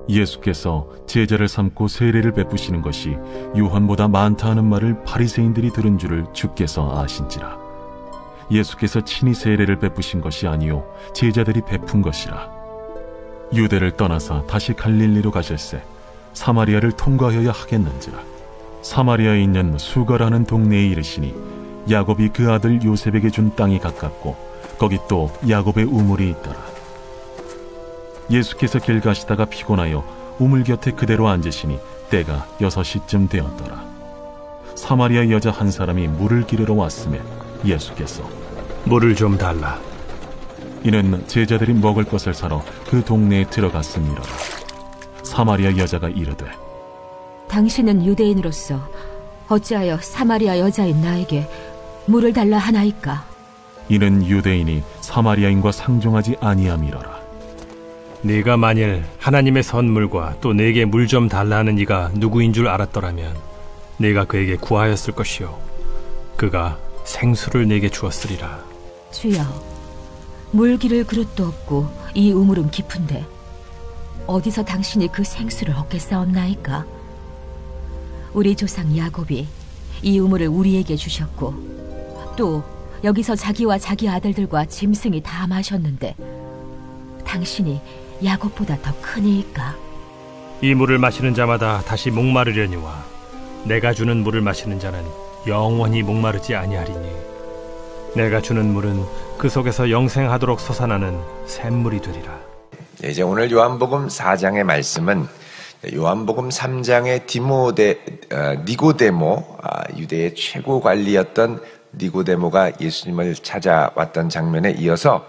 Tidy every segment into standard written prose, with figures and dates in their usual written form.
예수께서 제자를 삼고 세례를 베푸시는 것이 요한보다 많다 하는 말을 바리새인들이 들은 줄을 주께서 아신지라. 예수께서 친히 세례를 베푸신 것이 아니요 제자들이 베푼 것이라. 유대를 떠나사 다시 갈릴리로 가실새 사마리아를 통과하여야 하겠는지라. 사마리아에 있는 수가라는 동네에 이르시니 야곱이 그 아들 요셉에게 준 땅이 가깝고 거기 또 야곱의 우물이 있더라. 예수께서 길 가시다가 피곤하여 우물 곁에 그대로 앉으시니 때가 6시쯤 되었더라. 사마리아 여자 한 사람이 물을 기르러 왔음에 예수께서 물을 좀 달라. 이는 제자들이 먹을 것을 사러 그 동네에 들어갔음이로라. 사마리아 여자가 이르되 당신은 유대인으로서 어찌하여 사마리아 여자인 나에게 물을 달라 하나이까? 이는 유대인이 사마리아인과 상종하지 아니함이로라. 네가 만일 하나님의 선물과 또 내게 물 좀 달라는 이가 누구인 줄 알았더라면 네가 그에게 구하였을 것이요 그가 생수를 내게 주었으리라. 주여, 물 기를 그릇도 없고 이 우물은 깊은데 어디서 당신이 그 생수를 얻겠사옵나이까? 우리 조상 야곱이 이 우물을 우리에게 주셨고 또 여기서 자기와 자기 아들들과 짐승이 다 마셨는데 당신이 야곱보다 더 크니이까? 이 물을 마시는 자마다 다시 목마르려니와 내가 주는 물을 마시는 자는 영원히 목마르지 아니하리니 내가 주는 물은 그 속에서 영생하도록 솟아나는 샘물이 되리라. 이제 오늘 요한복음 4장의 말씀은 요한복음 3장의 니고데모, 유대의 최고 관리였던 니고데모가 예수님을 찾아왔던 장면에 이어서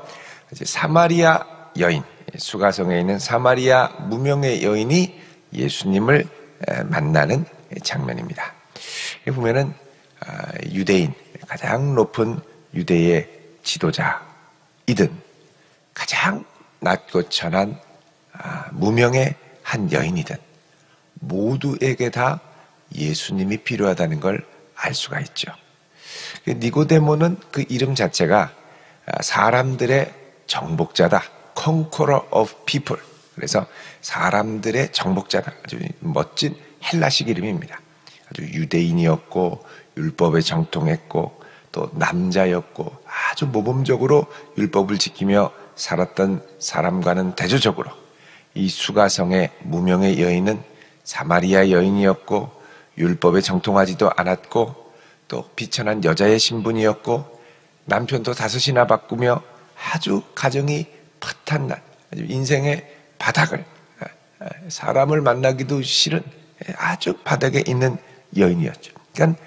이제 사마리아 여인, 수가성에 있는 사마리아 무명의 여인이 예수님을 만나는 장면입니다. 보면은 유대인, 가장 높은 유대의 지도자이든 가장 낮고 천한 무명의 한 여인이든 모두에게 다 예수님이 필요하다는 걸 알 수가 있죠. 니고데모는 그 이름 자체가 사람들의 정복자다, conqueror of people. 그래서 사람들의 정복자다. 아주 멋진 헬라식 이름입니다. 아주 유대인이었고 율법에 정통했고 또 남자였고 아주 모범적으로 율법을 지키며 살았던 사람과는 대조적으로 이 수가성의 무명의 여인은 사마리아 여인이었고 율법에 정통하지도 않았고 또 비천한 여자의 신분이었고 남편도 5이나 바꾸며 아주 가정이 파탄난 아주 인생의 바닥을 사람을 만나기도 싫은 아주 바닥에 있는 여인이었죠. 그러니까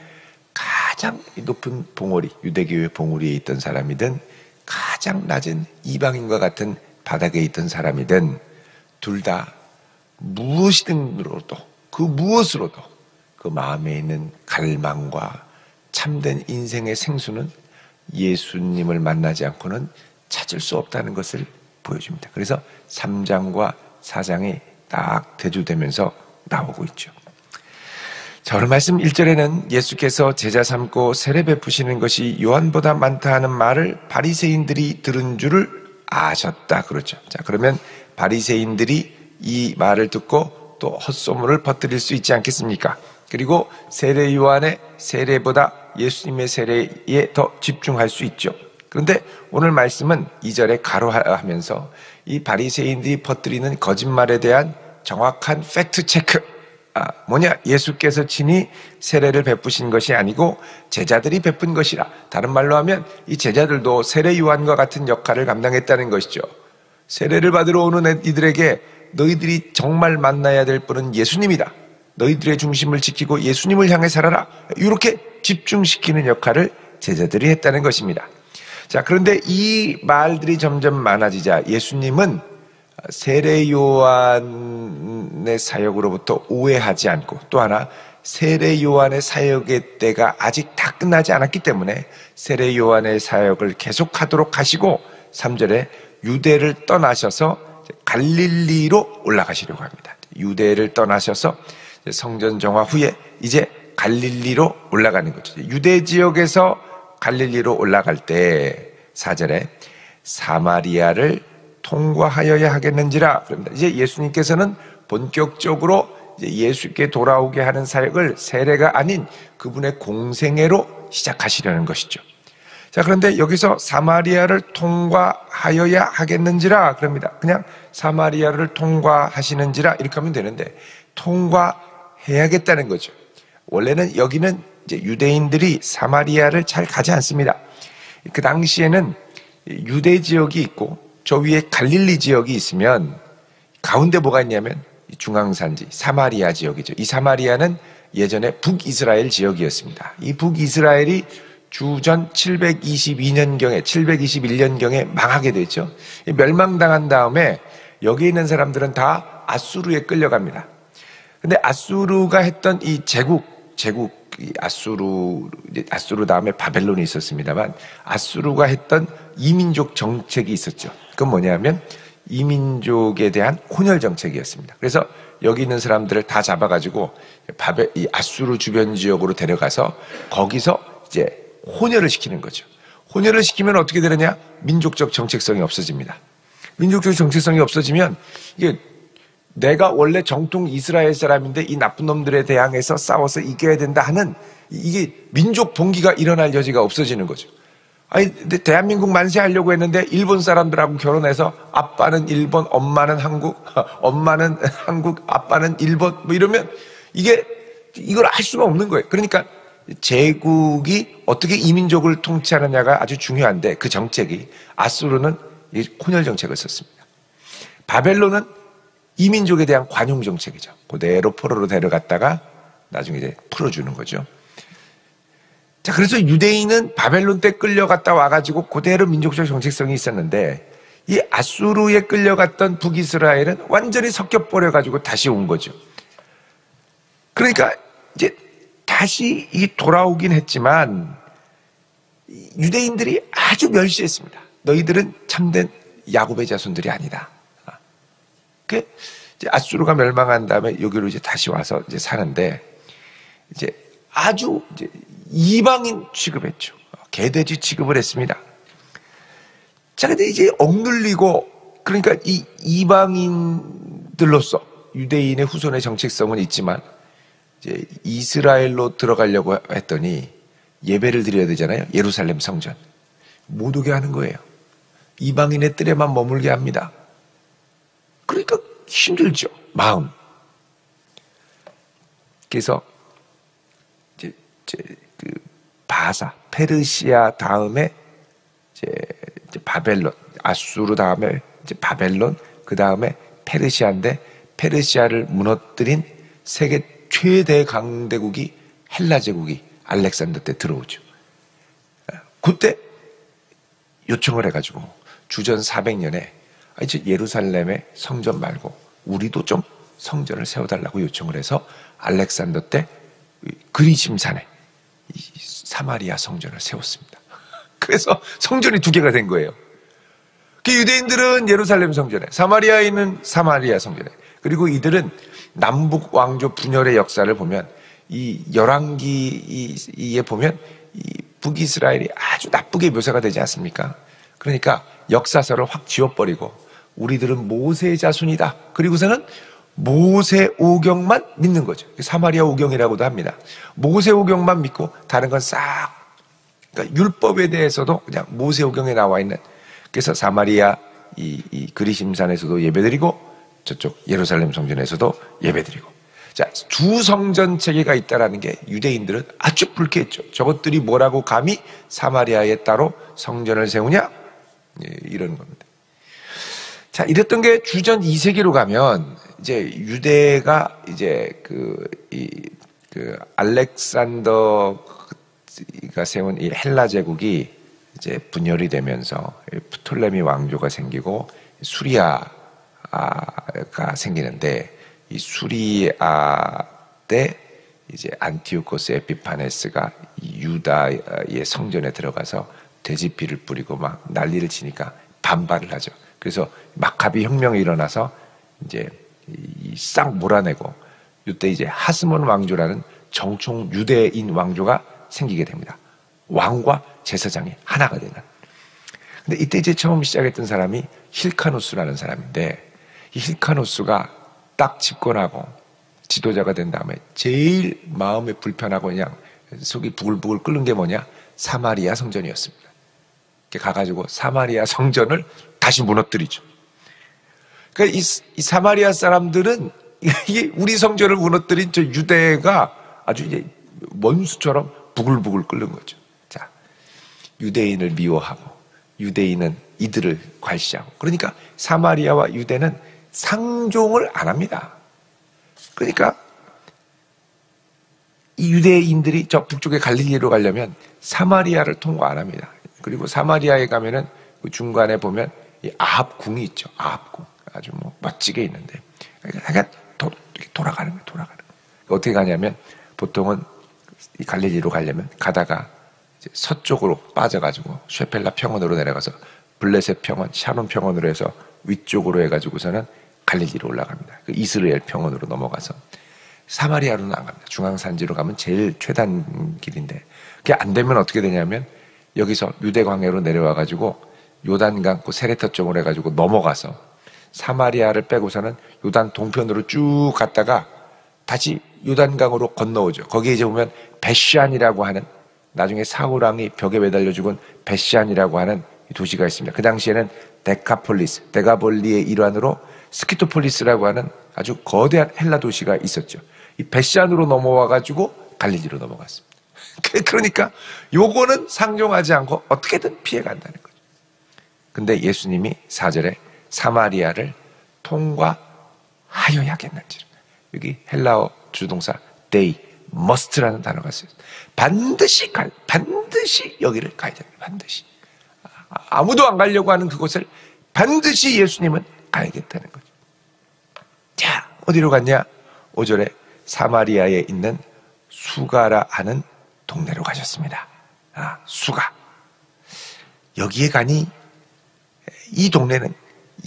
가장 높은 봉우리, 유대교의 봉우리에 있던 사람이든 가장 낮은 이방인과 같은 바닥에 있던 사람이든 둘 다 무엇이든으로도 그 무엇으로도 그 마음에 있는 갈망과 참된 인생의 생수는 예수님을 만나지 않고는 찾을 수 없다는 것을 보여줍니다. 그래서 3장과 4장이 딱 대조되면서 나오고 있죠. 자, 오늘 말씀 1절에는 예수께서 제자 삼고 세례 베푸시는 것이 요한보다 많다 하는 말을 바리새인들이 들은 줄을 아셨다 그러죠. 자, 그러면 바리새인들이 이 말을 듣고 또 헛소문을 퍼뜨릴 수 있지 않겠습니까? 그리고 세례 요한의 세례보다 예수님의 세례에 더 집중할 수 있죠. 그런데 오늘 말씀은 2절에 가로하면서 이 바리새인들이 퍼뜨리는 거짓말에 대한 정확한 팩트 체크, 뭐냐, 예수께서 친히 세례를 베푸신 것이 아니고 제자들이 베푼 것이라. 다른 말로 하면 이 제자들도 세례 요한과 같은 역할을 감당했다는 것이죠. 세례를 받으러 오는 이들에게 너희들이 정말 만나야 될 분은 예수님이다, 너희들의 중심을 지키고 예수님을 향해 살아라, 이렇게 집중시키는 역할을 제자들이 했다는 것입니다. 자, 그런데 이 말들이 점점 많아지자 예수님은 세례 요한의 사역으로부터 오해하지 않고 또 하나 세례 요한의 사역의 때가 아직 다 끝나지 않았기 때문에 세례 요한의 사역을 계속하도록 하시고 3절에 유대를 떠나셔서 갈릴리로 올라가시려고 합니다. 유대를 떠나셔서 성전 정화 후에 이제 갈릴리로 올라가는 거죠. 유대 지역에서 갈릴리로 올라갈 때 4절에 사마리아를 통과하여야 하겠는지라. 그럽니다. 이제 예수님께서는 본격적으로 이제 예수께 돌아오게 하는 사역을 세례가 아닌 그분의 공생애로 시작하시려는 것이죠. 자, 그런데 여기서 사마리아를 통과하여야 하겠는지라 그럽니다. 그냥 사마리아를 통과하시는지라 이렇게 하면 되는데 통과해야겠다는 거죠. 원래는 여기는 이제 유대인들이 사마리아를 잘 가지 않습니다. 그 당시에는 유대 지역이 있고 저 위에 갈릴리 지역이 있으면 가운데 뭐가 있냐면 중앙산지 사마리아 지역이죠. 이 사마리아는 예전에 북이스라엘 지역이었습니다. 이 북이스라엘이 주전 722년경에 721년경에 망하게 됐죠. 멸망당한 다음에 여기 있는 사람들은 다 아수르에 끌려갑니다. 근데 아수르가 했던 이 제국 아수르 다음에 바벨론이 있었습니다만 아수르가 했던 이민족 정책이 있었죠. 그건 뭐냐면 이민족에 대한 혼혈 정책이었습니다. 그래서 여기 있는 사람들을 다 잡아가지고 이 아수르 주변 지역으로 데려가서 거기서 이제 혼혈을 시키는 거죠. 혼혈을 시키면 어떻게 되느냐? 민족적 정체성이 없어집니다. 민족적 정체성이 없어지면 이게 내가 원래 정통 이스라엘 사람인데 이 나쁜 놈들에 대항해서 싸워서 이겨야 된다 하는 이게 민족 봉기가 일어날 여지가 없어지는 거죠. 아니, 근데 대한민국 만세하려고 했는데 일본 사람들하고 결혼해서 아빠는 일본, 엄마는 한국, 엄마는 한국, 아빠는 일본 뭐 이러면 이걸 할 수가 없는 거예요. 그러니까 제국이 어떻게 이민족을 통치하느냐가 아주 중요한데 그 정책이 아수르는 혼혈 정책을 썼습니다. 바벨론은 이민족에 대한 관용 정책이죠. 그대로 포로로 데려갔다가 나중에 이제 풀어주는 거죠. 자, 그래서 유대인은 바벨론 때 끌려갔다 와가지고 그대로 민족적 정체성이 있었는데 이 아수르에 끌려갔던 북이스라엘은 완전히 섞여버려가지고 다시 온 거죠. 그러니까 이제 다시 돌아오긴 했지만 유대인들이 아주 멸시했습니다. 너희들은 참된 야곱의 자손들이 아니다. 그 아수르가 멸망한 다음에 여기로 이제 다시 와서 이제 사는데 이제 아주 이제 이방인 취급했죠. 개돼지 취급을 했습니다. 자, 근데 이제 억눌리고 그러니까 이 이방인들로서 유대인의 후손의 정체성은 있지만 이제 이스라엘로 들어가려고 했더니 예배를 드려야 되잖아요. 예루살렘 성전. 못 오게 하는 거예요. 이방인의 뜰에만 머물게 합니다. 그러니까 힘들죠. 마음. 그래서 이제 그 바사, 페르시아 다음에 이제 바벨론, 아수르 다음에 이제 바벨론, 그 다음에 페르시아인데 페르시아를 무너뜨린 세계 최대 강대국이 헬라 제국이 알렉산더 때 들어오죠. 그때 요청을 해가지고 주전 400년에 이제 예루살렘의 성전 말고 우리도 좀 성전을 세워달라고 요청을 해서 알렉산더 때 그리심산에 사마리아 성전을 세웠습니다. 그래서 성전이 2개가 된 거예요. 그 유대인들은 예루살렘 성전에, 사마리아인은 사마리아 성전에. 그리고 이들은 남북 왕조 분열의 역사를 보면 이 열왕기에 보면 이 북이스라엘이 아주 나쁘게 묘사가 되지 않습니까? 그러니까 역사서를 확 지워버리고 우리들은 모세의 자손이다. 그리고서는 모세 오경만 믿는 거죠. 사마리아 오경이라고도 합니다. 모세 오경만 믿고 다른 건 싹, 그러니까 율법에 대해서도 그냥 모세 오경에 나와 있는. 그래서 사마리아 이 그리심산에서도 예배드리고 저쪽 예루살렘 성전에서도 예배드리고. 자, 2 성전 체계가 있다라는 게 유대인들은 아주 불쾌했죠. 저것들이 뭐라고 감히 사마리아에 따로 성전을 세우냐? 이런 겁니다. 자, 이랬던 게 주전 2세기로 가면 이제 유대가 이제 그 알렉산더가 세운 이 헬라 제국이 이제 분열이 되면서 프톨레미 왕조가 생기고 수리아가 생기는데 이 수리아 때 이제 안티오코스 에피파네스가 유다의 성전에 들어가서 돼지피를 뿌리고 막 난리를 치니까 반발을 하죠. 그래서 마카비 혁명이 일어나서 이제 싹 몰아내고 이때 이제 하스몬 왕조라는 정통 유대인 왕조가 생기게 됩니다. 왕과 제사장이 하나가 되는. 근데 이때 이제 처음 시작했던 사람이 힐카누스라는 사람인데, 이 힐카누스가 딱 집권하고 지도자가 된 다음에 제일 마음이 불편하고 그냥 속이 부글부글 끓는 게 뭐냐? 사마리아 성전이었습니다. 가가지고 사마리아 성전을 다시 무너뜨리죠. 그러니까 이 사마리아 사람들은 이게 우리 성전을 무너뜨린 저 유대가 아주 이제 원수처럼 부글부글 끓는 거죠. 자, 유대인을 미워하고 유대인은 이들을 괄시하고, 그러니까 사마리아와 유대는 상종을 안 합니다. 그러니까 이 유대인들이 저 북쪽의 갈릴리로 가려면 사마리아를 통과 안 합니다. 그리고 사마리아에 가면은 그 중간에 보면 이 아합궁이 있죠. 아합궁. 아주 뭐 멋지게 있는데, 그러니까 돌아가는 거예요. 돌아가는 거예요. 어떻게 가냐면 보통은 이 갈릴리로 가려면 가다가 이제 서쪽으로 빠져가지고 쉐펠라 평원으로 내려가서 블레셋 평원, 샤론 평원으로 해서 위쪽으로 해가지고서는 갈릴리로 올라갑니다. 그 이스라엘 평원으로 넘어가서 사마리아로는 안 갑니다. 중앙산지로 가면 제일 최단 길인데, 그게 안 되면 어떻게 되냐면 여기서 유대 광야로 내려와가지고 요단강 그 세레터 쪽으로 해가지고 넘어가서 사마리아를 빼고서는 요단 동편으로 쭉 갔다가 다시 요단강으로 건너오죠. 거기에 이제 보면 벳시안이라고 하는, 나중에 사울왕이 벽에 매달려 죽은 벳시안이라고 하는 도시가 있습니다. 그 당시에는 데카폴리스, 데가볼리의 일환으로 스키토폴리스라고 하는 아주 거대한 헬라 도시가 있었죠. 이 벳시안으로 넘어와가지고 갈릴리로 넘어갔습니다. 그러니까 요거는 상종하지 않고 어떻게든 피해간다는 거죠. 근데 예수님이 4절에 사마리아를 통과하여야겠는지, 여기 헬라어 주동사 they must라는 단어가 있어요. 반드시 여기를 가야 됩니다. 반드시. 아무도 안 가려고 하는 그곳을 반드시 예수님은 가야겠다는 거죠. 자, 어디로 갔냐? 5절에 사마리아에 있는 수가라 하는 동네로 가셨습니다. 수가. 여기에 가니 이 동네는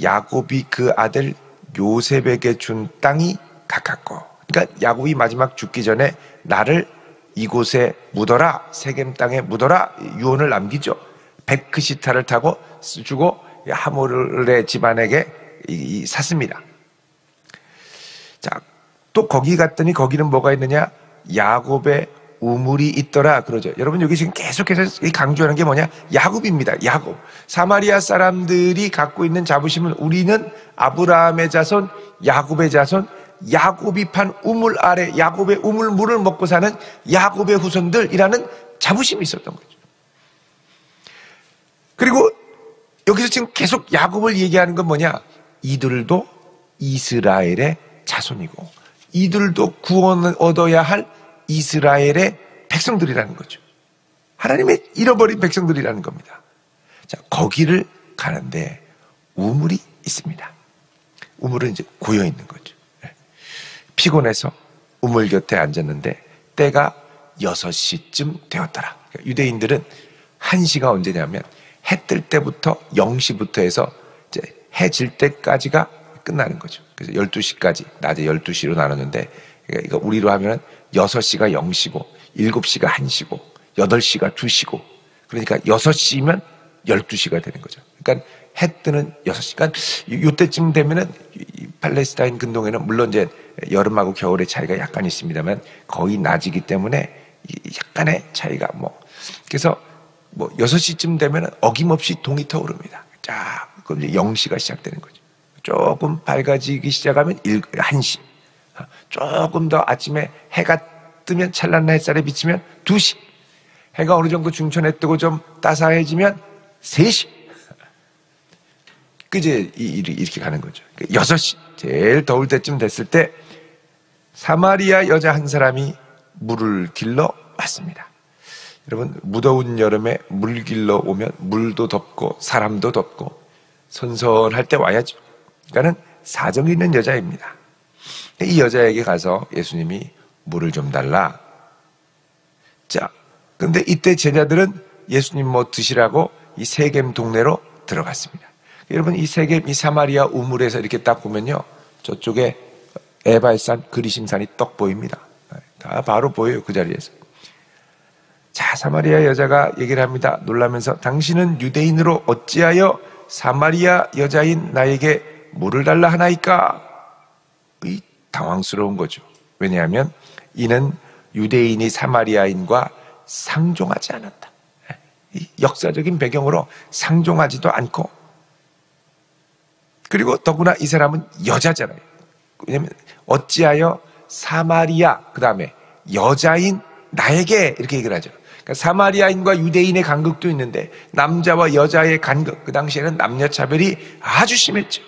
야곱이 그 아들 요셉에게 준 땅이 가깝고, 그러니까 야곱이 마지막 죽기 전에 나를 이곳에 묻어라, 세겜 땅에 묻어라 유언을 남기죠. 베크시타를 타고 주고 하몰의 집안에게 샀습니다. 자, 또 거기 갔더니 거기는 뭐가 있느냐? 야곱의 우물이 있더라 그러죠. 여러분, 여기 지금 계속해서 강조하는 게 뭐냐? 야곱입니다. 야곱. 사마리아 사람들이 갖고 있는 자부심은 우리는 아브라함의 자손, 야곱의 자손, 야곱이 판 우물 아래 야곱의 우물 물을 먹고 사는 야곱의 후손들이라는 자부심이 있었던 거죠. 그리고 여기서 지금 계속 야곱을 얘기하는 건 뭐냐? 이들도 이스라엘의 자손이고 이들도 구원을 얻어야 할 이스라엘의 백성들이라는 거죠. 하나님의 잃어버린 백성들이라는 겁니다. 자, 거기를 가는데 우물이 있습니다. 우물은 이제 고여 있는 거죠. 피곤해서 우물 곁에 앉았는데 때가 6시쯤 되었더라. 그러니까 유대인들은 1시가 언제냐면 해 뜰 때부터 0시부터 해서 이제 해 질 때까지가 끝나는 거죠. 그래서 12시까지, 낮에 12시로 나눴는데, 그러니까 우리로 하면 6시가 0시고 7시가 1시고 8시가 2시고, 그러니까 6시면 12시가 되는 거죠. 그러니까 해 뜨는 6시. 그러니까 이때쯤 되면은 팔레스타인 근동에는 물론 이제 여름하고 겨울의 차이가 약간 있습니다만 거의 낮이기 때문에 약간의 차이가 그래서 6시쯤 되면은 어김없이 동이 터오릅니다. 자, 그럼 이제 0시가 시작되는 거죠. 조금 밝아지기 시작하면 1시. 조금 더 아침에 해가 뜨면 찬란한 햇살에 비치면 2시. 해가 어느 정도 중천에 뜨고 좀 따사해지면 3시. 그제 이렇게 가는 거죠. 6시. 제일 더울 때쯤 됐을 때 사마리아 여자 한 사람이 물을 길러 왔습니다. 여러분, 무더운 여름에 물 길러 오면 물도 덥고 사람도 덥고 선선할 때 와야죠. 그러니까는 사정이 있는 여자입니다. 이 여자에게 가서 예수님이 물을 좀 달라. 자, 근데 이때 제자들은 예수님 드시라고 이 세겜 동네로 들어갔습니다. 여러분, 이 세겜, 이 사마리아 우물에서 이렇게 딱 보면요, 저쪽에 에발산, 그리심산이 떡 보입니다. 다 바로 보여요, 그 자리에서. 자, 사마리아 여자가 얘기를 합니다. 놀라면서 당신은 유대인으로 어찌하여 사마리아 여자인 나에게 물을 달라 하나이까? 이 당황스러운 거죠. 왜냐하면 이는 유대인이 사마리아인과 상종하지 않았다. 이 역사적인 배경으로 상종하지도 않고, 그리고 더구나 이 사람은 여자잖아요. 왜냐하면 어찌하여 사마리아 그 다음에 여자인 나에게 이렇게 얘기를 하죠. 그러니까 사마리아인과 유대인의 간극도 있는데 남자와 여자의 간극, 그 당시에는 남녀 차별이 아주 심했죠.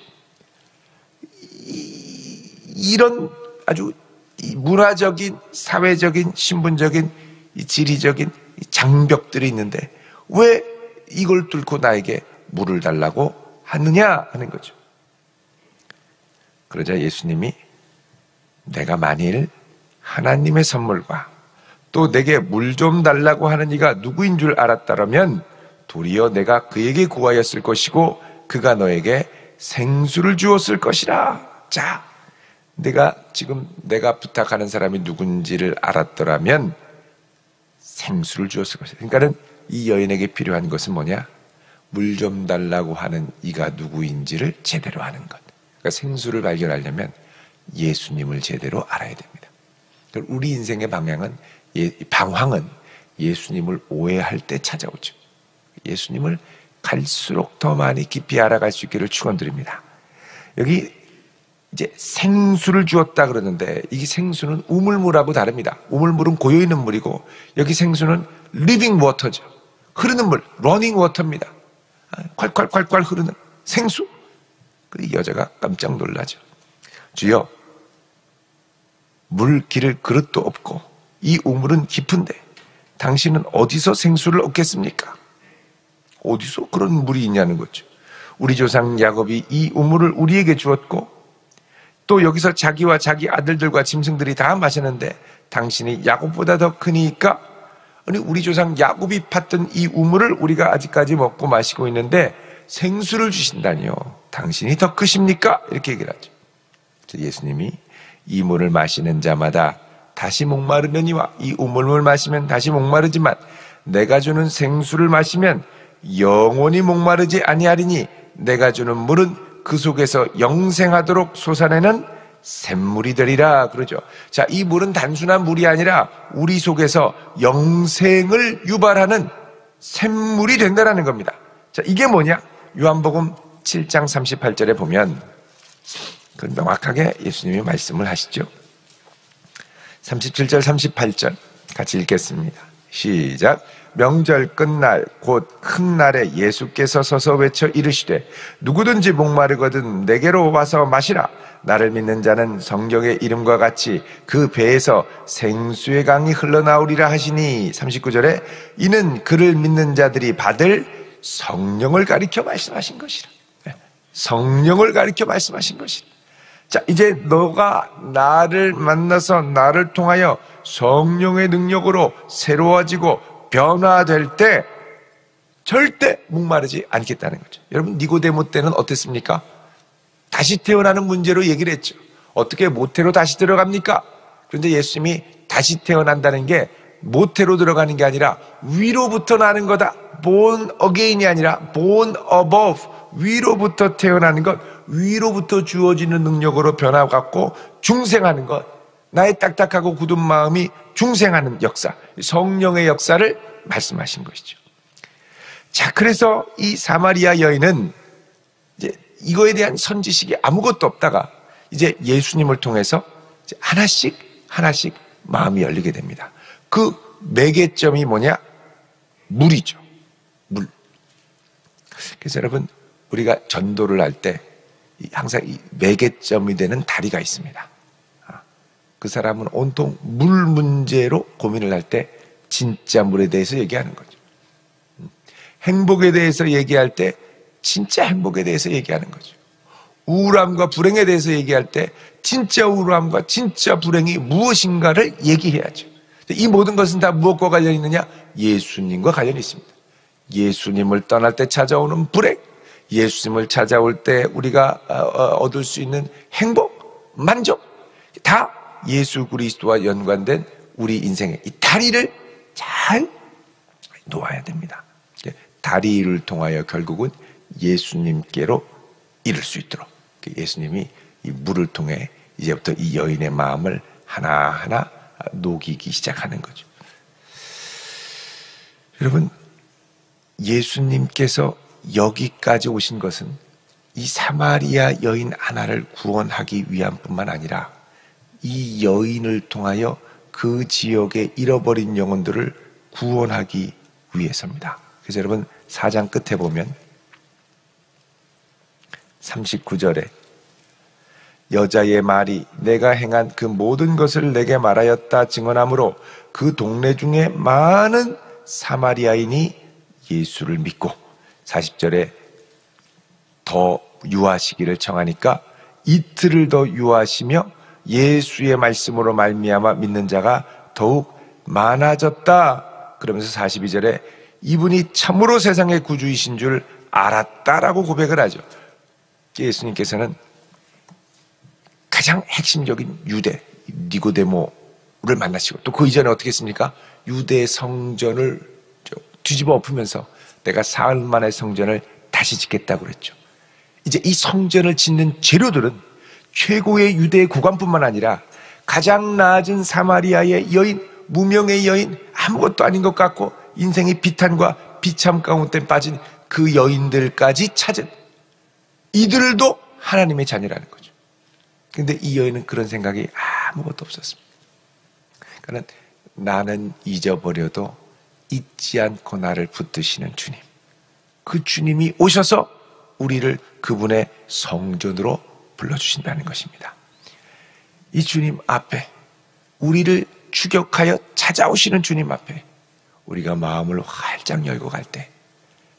이런 아주 문화적인, 사회적인, 신분적인, 지리적인 장벽들이 있는데 왜 이걸 뚫고 나에게 물을 달라고 하느냐 하는 거죠. 그러자 예수님이 내가 만일 하나님의 선물과 또 내게 물 좀 달라고 하는 이가 누구인 줄 알았다라면 도리어 내가 그에게 구하였을 것이고 그가 너에게 생수를 주었을 것이라. 자, 내가 부탁하는 사람이 누군지를 알았더라면 생수를 주었을 것이다. 그러니까는 이 여인에게 필요한 것은 뭐냐? 물 좀 달라고 하는 이가 누구인지를 제대로 아는 것. 그러니까 생수를 발견하려면 예수님을 제대로 알아야 됩니다. 우리 인생의 방황은 예수님을 오해할 때 찾아오죠. 예수님을 갈수록 더 많이 깊이 알아갈 수 있기를 축원드립니다. 여기 이제 생수를 주었다 그러는데 이 생수는 우물물하고 다릅니다. 우물물은 고여있는 물이고 여기 생수는 리빙 워터죠. 흐르는 물, 러닝 워터입니다. 콸콸콸콸 흐르는 생수. 이 여자가 깜짝 놀라죠. 주여, 물 기를 그릇도 없고 이 우물은 깊은데 당신은 어디서 생수를 얻겠습니까? 어디서 그런 물이 있냐는 거죠. 우리 조상 야곱이 이 우물을 우리에게 주었고 또 여기서 자기와 자기 아들들과 짐승들이 다 마셨는데 당신이 야곱보다 더 크니까, 아니 우리 조상 야곱이 팠던 이 우물을 우리가 아직까지 먹고 마시고 있는데 생수를 주신다니요. 당신이 더 크십니까? 이렇게 얘기를 하죠. 예수님이 이 물을 마시는 자마다 다시 목마르려니와 이 우물물 마시면 다시 목마르지만 내가 주는 생수를 마시면 영원히 목마르지 아니하리니 내가 주는 물은 그 속에서 영생하도록 솟아내는 샘물이 되리라 그러죠. 자, 이 물은 단순한 물이 아니라 우리 속에서 영생을 유발하는 샘물이 된다는 겁니다. 자, 이게 뭐냐? 요한복음 7장 38절에 보면 그 명확하게 예수님이 말씀을 하시죠. 37절 38절 같이 읽겠습니다. 시작. 명절 끝날 곧 큰 날에 예수께서 서서 외쳐 이르시되 누구든지 목마르거든 내게로 와서 마시라. 나를 믿는 자는 성경의 이름과 같이 그 배에서 생수의 강이 흘러나오리라 하시니. 39절에 이는 그를 믿는 자들이 받을 성령을 가리켜 말씀하신 것이라. 성령을 가리켜 말씀하신 것이라. 자, 이제 너가 나를 만나서 나를 통하여 성령의 능력으로 새로워지고 변화될 때 절대 목마르지 않겠다는 거죠. 여러분, 니고데모 때는 어땠습니까? 다시 태어나는 문제로 얘기를 했죠. 어떻게 모태로 다시 들어갑니까? 그런데 예수님이 다시 태어난다는 게 모태로 들어가는 게 아니라 위로부터 나는 거다. born again이 아니라 born above. 위로부터 태어나는 것, 위로부터 주어지는 능력으로 변화갖고 중생하는 것, 나의 딱딱하고 굳은 마음이 중생하는 역사, 성령의 역사를 말씀하신 것이죠. 자, 그래서 이 사마리아 여인은 이제 이거에 대한 선지식이 아무것도 없다가 이제 예수님을 통해서 이제 하나씩 마음이 열리게 됩니다. 그 매개점이 뭐냐? 물이죠. 물. 그래서 여러분, 우리가 전도를 할 때 항상 이 매개점이 되는 다리가 있습니다. 그 사람은 온통 물 문제로 고민을 할 때 진짜 물에 대해서 얘기하는 거죠. 행복에 대해서 얘기할 때 진짜 행복에 대해서 얘기하는 거죠. 우울함과 불행에 대해서 얘기할 때 진짜 우울함과 진짜 불행이 무엇인가를 얘기해야죠. 이 모든 것은 다 무엇과 관련이 있느냐? 예수님과 관련이 있습니다. 예수님을 떠날 때 찾아오는 불행, 예수님을 찾아올 때 우리가 얻을 수 있는 행복, 만족, 다 예수 그리스도와 연관된 우리 인생의 이 다리를 잘 놓아야 됩니다. 다리를 통하여 결국은 예수님께로 이를 수 있도록 예수님이 이 물을 통해 이제부터 이 여인의 마음을 하나하나 녹이기 시작하는 거죠. 여러분, 예수님께서 여기까지 오신 것은 이 사마리아 여인 하나를 구원하기 위함 뿐만 아니라 이 여인을 통하여 그 지역의 잃어버린 영혼들을 구원하기 위해서입니다. 그래서 여러분 4장 끝에 보면 39절에 여자의 말이 내가 행한 그 모든 것을 내게 말하였다 증언하므로 그 동네 중에 많은 사마리아인이 예수를 믿고 40절에 더 유하시기를 청하니까 이틀을 더 유하시며 예수의 말씀으로 말미암아 믿는 자가 더욱 많아졌다. 그러면서 42절에 이분이 참으로 세상의 구주이신 줄 알았다라고 고백을 하죠. 예수님께서는 가장 핵심적인 유대 니고데모를 만나시고 또 그 이전에 어떻게 했습니까? 유대 성전을 뒤집어 엎으면서 내가 사흘 만에 성전을 다시 짓겠다고 그랬죠. 이제 이 성전을 짓는 재료들은 최고의 유대 국왕뿐만 아니라 가장 낮은 사마리아의 여인, 무명의 여인, 아무것도 아닌 것 같고 인생의 비탄과 비참 가운데 빠진 그 여인들까지 찾은 이들도 하나님의 자녀라는 거죠. 그런데 이 여인은 그런 생각이 아무것도 없었습니다. 그러니까 나는 잊어버려도 잊지 않고 나를 붙드시는 주님, 그 주님이 오셔서 우리를 그분의 성전으로 불러주신다는 것입니다. 이 주님 앞에, 우리를 추격하여 찾아오시는 주님 앞에 우리가 마음을 활짝 열고 갈 때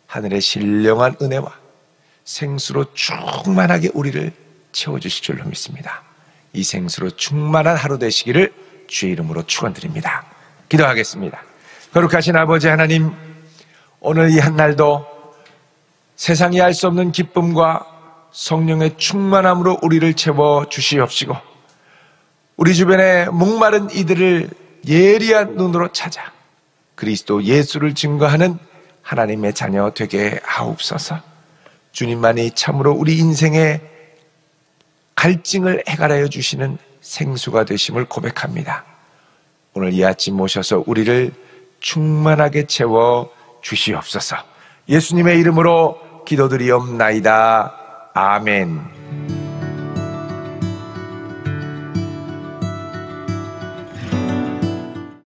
하늘의 신령한 은혜와 생수로 충만하게 우리를 채워주실 줄로 믿습니다. 이 생수로 충만한 하루 되시기를 주의 이름으로 축원드립니다. 기도하겠습니다. 거룩하신 아버지 하나님, 오늘 이 한날도 세상이 알 수 없는 기쁨과 성령의 충만함으로 우리를 채워 주시옵시고 우리 주변에 목마른 이들을 예리한 눈으로 찾아 그리스도 예수를 증거하는 하나님의 자녀 되게 하옵소서. 주님만이 참으로 우리 인생의 갈증을 해결하여 주시는 생수가 되심을 고백합니다. 오늘 이 아침 모셔서 우리를 충만하게 채워 주시옵소서. 예수님의 이름으로 기도드리옵나이다. 아멘.